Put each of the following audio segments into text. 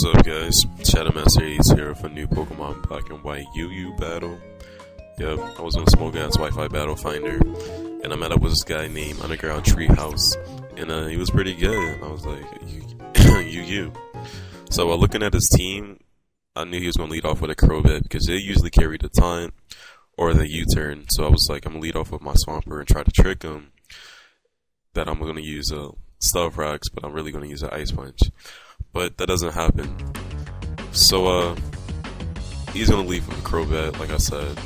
What's up, guys? ShadowMasterAce here with a new Pokemon Black and White UU battle. Yep, I was on Smogon's Wi-Fi battle finder, and I met up with this guy named Undergroundtr33house, and he was pretty good. And I was like, UU. So looking at his team, I knew he was going to lead off with a Crobat because they usually carry the taunt or the U-turn. So I was like, I'm going to lead off with my Swampert and try to trick him that I'm going to use Stealth Rocks, but I'm really going to use an Ice Punch. But that doesn't happen. So he's gonna leave with the Crobat, like I said,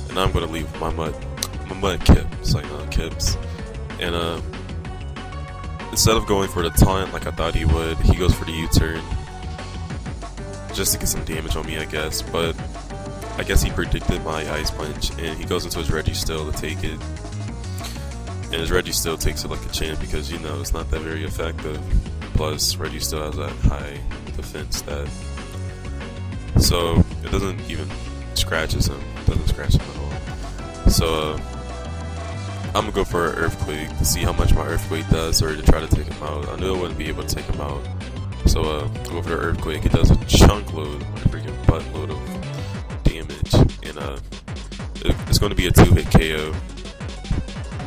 and I'm gonna leave with my mud Kip. It's like Kips. And instead of going for the taunt like I thought he would, he goes for the U-turn just to get some damage on me, I guess. But I guess he predicted my Ice Punch, and he goes into his Registeel to take it. And his Registeel takes it like a champ because, you know, it's not that very effective. Plus, Registeel has that high defense stat. So, it doesn't even scratches him. It doesn't scratch him at all. So, I'm gonna go for an Earthquake to see how much my Earthquake does, or to try to take him out. I knew I wouldn't be able to take him out. So, go for the Earthquake. It does a chunk load, a freaking buttload of damage. And, it's gonna be a 2-hit KO.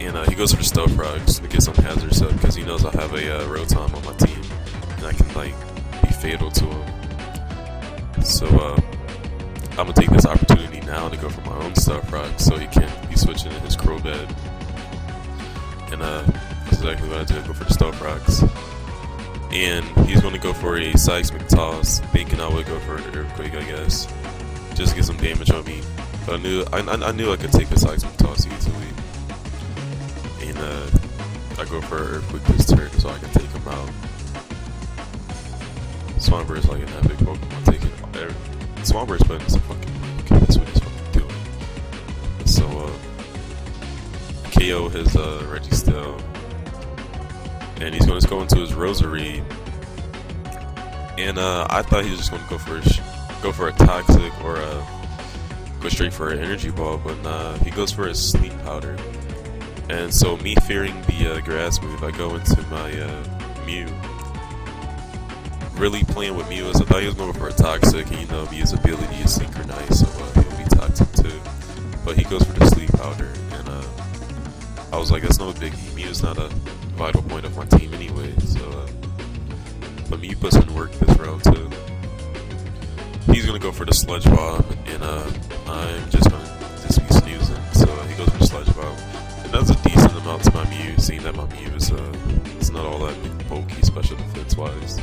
And he goes for the Stealth Rocks to get some hazards up because he knows I have a Rotom on my team and I can like be fatal to him. So I'm gonna take this opportunity now to go for my own Stealth Rocks so he can't be switching in his Crobat. And that's exactly what I did. Go for the Stealth Rocks. And he's gonna go for a Seismic Toss, thinking I would go for an Earthquake, I guess, just to get some damage on me. But I knew I could take a Seismic Toss easily. And I go for an Earthquake this turn so I can take him out. Swampert is like an epic Pokemon. Take it. Swampert's putting some fucking work. That's what he's fucking doing. So KO his Registeel, and he's going to go into his Rosary. And I thought he was just going to go for a Toxic or go straight for an Energy Ball, but he goes for his Sleep Powder. And so, me fearing the grass move, I go into my Mew. Really playing with Mew, as I thought he was going for a Toxic, and you know, Mew's ability is Synchronize, so he'll be Toxic too. But he goes for the Sleep Powder, and I was like, that's no biggie. Mew's not a vital point of my team anyway, so but Mew puts in work this round too. He's gonna go for the Sludge Bomb, and I'm just gonna be snoozing, so he goes for the Sludge Bomb. That's a decent amount to my Mew, seeing that my Mew is it's not all that bulky special defense wise.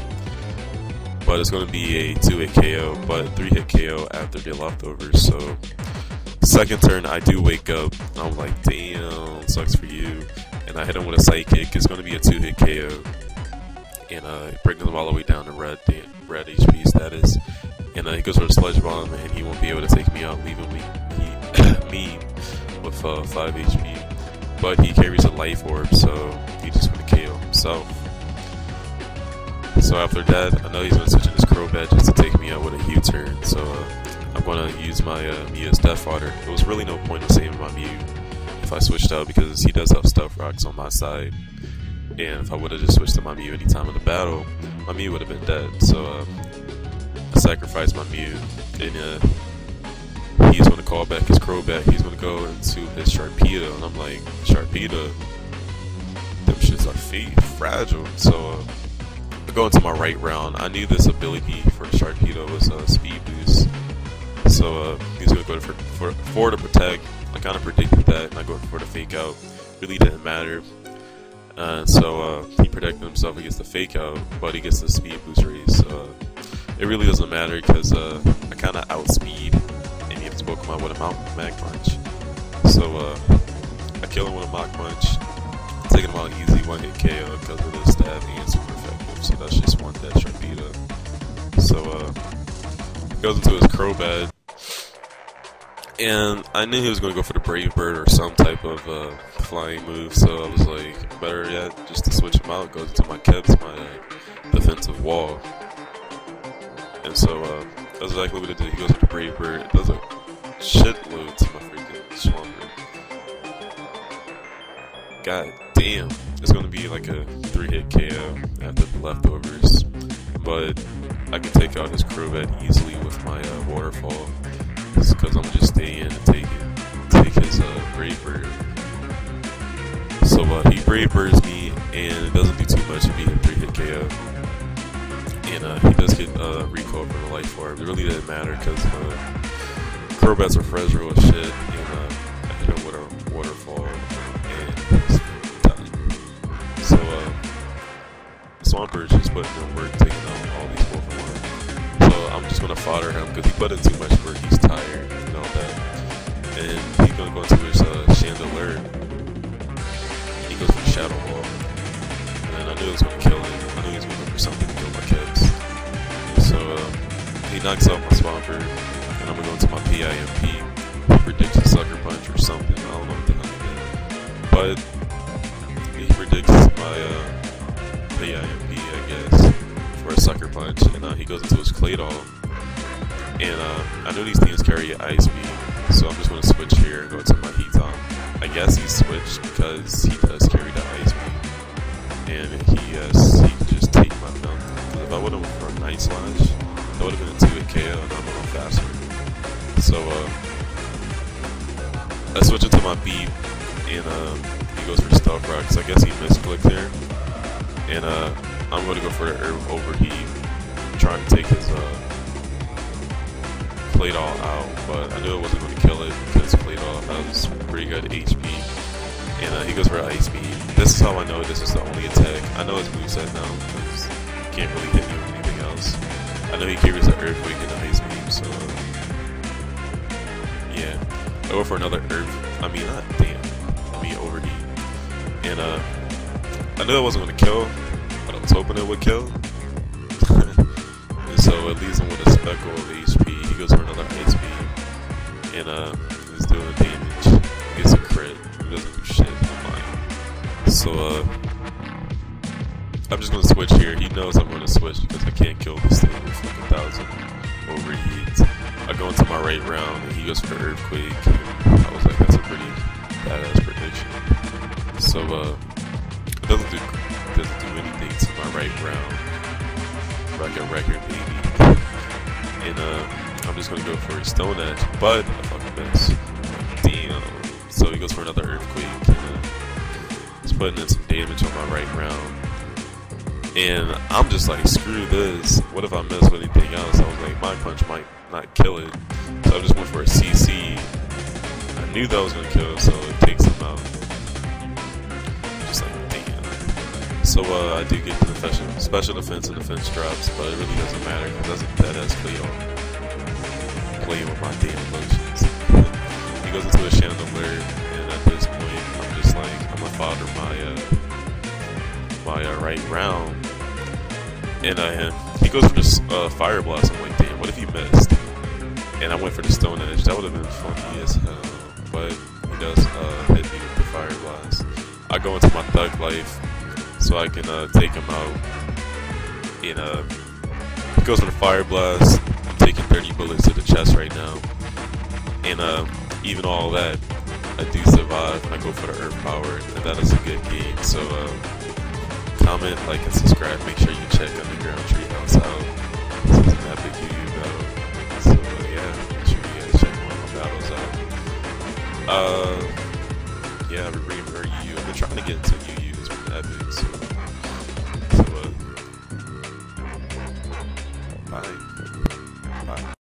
But it's going to be a 2-hit KO, but 3-hit KO after the leftovers. So second turn I do wake up, and I'm like, damn, sucks for you. And I hit him with a Psychic. It's going to be a 2-hit KO, and it brings him all the way down to red HP status. And he goes for the Sludge Bomb, and he won't be able to take me out, leaving me with 5 HP. But he carries a Life Orb, so he's just going to KO himself. So after that, I know he's going to switch in his Crobat just to take me out with a U-turn. So I'm going to use my Mew as Death Fodder. There was really no point in saving my Mew if I switched out because he does have Stealth Rocks on my side. And if I would have just switched to my Mew any time in the battle, my Mew would have been dead. So I sacrificed my Mew, and he's going to call back his Crobat. He's going to go into his Sharpedo, and I'm like, Sharpedo, them shits are fragile. So I go into my right round. I knew this ability for the Sharpedo was a speed boost, so he's going to go for the Protect. I kind of predicted that, and I go for the Fake Out. Really didn't matter. So he protected himself against the Fake Out, but he gets the speed boost raise. It really doesn't matter because I kind of outspeed this Pokemon with a Mach Punch. So I kill him with a Mach Punch, taking him out easy, 1-hit KO because of the stab and super effective. So that's just one dead Sharpedo. So goes into his Crobat, and I knew he was going to go for the Brave Bird or some type of flying move. So I was like, better yet, just to switch him out, goes into my Kips, my defensive wall. And so that's exactly what it did. He goes with the Brave Bird. It does a shitload to my freaking Swampert. God damn. It's going to be like a 3-hit KO after the leftovers. but I can take out his Crobat easily with my waterfall, because I'm just stay in and take his Brave Bird. So he Brave Birds me, and it doesn't do too much to be a 3-hit KO. And he does get recoil from the Life Orb. It really didn't matter because Crobats are fragile as shit, and I hit him with a waterfall, and he's done. So Swampert just putting in work, taking out all these Pokemon. So I'm just gonna fodder him because he put in too much work. He's tired and all that, and he's gonna go into his Chandelier. He goes for Shadow Ball, and I knew it was gonna kill him. I knew he was gonna go for something to kill my kids. So he knocks out my Swampert, and I'm gonna go into my PIMP. He predicts a Sucker Punch or something. I don't know what the hell he did, but he predicts my PIMP, I guess, for a Sucker Punch, and he goes into his Claydol. And I know these things carry Ice Beam, so I'm just gonna switch here and go to my Heaton. I guess he switched because he does carry the Ice Beam, and he can just take my mount. Because if I would have went for a Night Slash, that would have been a 2-hit KO, and I'm a little faster. So I switch into my Beep, and he goes for Stealth Rock. So I guess he misclicked there, and I'm going to go for the Herb Overheat, trying to take his Claydol out, but I knew it wasn't going to kill it because Claydol has pretty good HP, and he goes for Ice Beam. This is how I know this is the only attack. I know his moveset now because he can't really hit me with anything else. I know he carries the Earthquake and the Ice Beam, so yeah. I go for another Overheat, and I knew it wasn't going to kill, but I was hoping it would kill. And so it leaves him with a speckle of HP. He goes for another Ice Beam, and he's doing damage. He gets a crit. He doesn't do shit. So I'm just gonna switch here. He knows I'm gonna switch because I can't kill this thing with like 1,000 overheats. I go into my right round, and he goes for the Earthquake. I was like, that's a pretty badass prediction. So it doesn't do anything to my right round. Like a record, baby. And I'm just gonna go for a Stone Edge, but I fucking miss. Damn. So he goes for another Earthquake. And, he's putting in some damage on my right round. And I'm just like, screw this. What if I miss with anything else? I was like, my punch might not kill it. So I just went for a CC. I knew that was gonna kill it, so it takes him out. Just like, damn. So I do get the special defense and defense drops, but it really doesn't matter because that's a badass Cleo. Playing with my damn emotions. He goes into a Chandelier, and at this point, I'm just like, I'm gonna fodder my right round, and he goes for this Fire Blast. I'm like, damn, what if he missed? And I went for the Stone Edge. That would have been funny as hell, but he does hit me with the Fire Blast. I go into my Thug Life so I can take him out, and he goes for the Fire Blast. I'm taking 30 bullets to the chest right now, and even all that, I do survive, and I go for the Earth Power, and that is a good game. So comment, like, and subscribe. Make sure you check Undergroundtr33house out. This is an epic UU battle. So yeah, make sure you guys check one of my battles out. Yeah, we're bringing more UU. I've been trying to get into UU. It's been epic. So bye. Bye.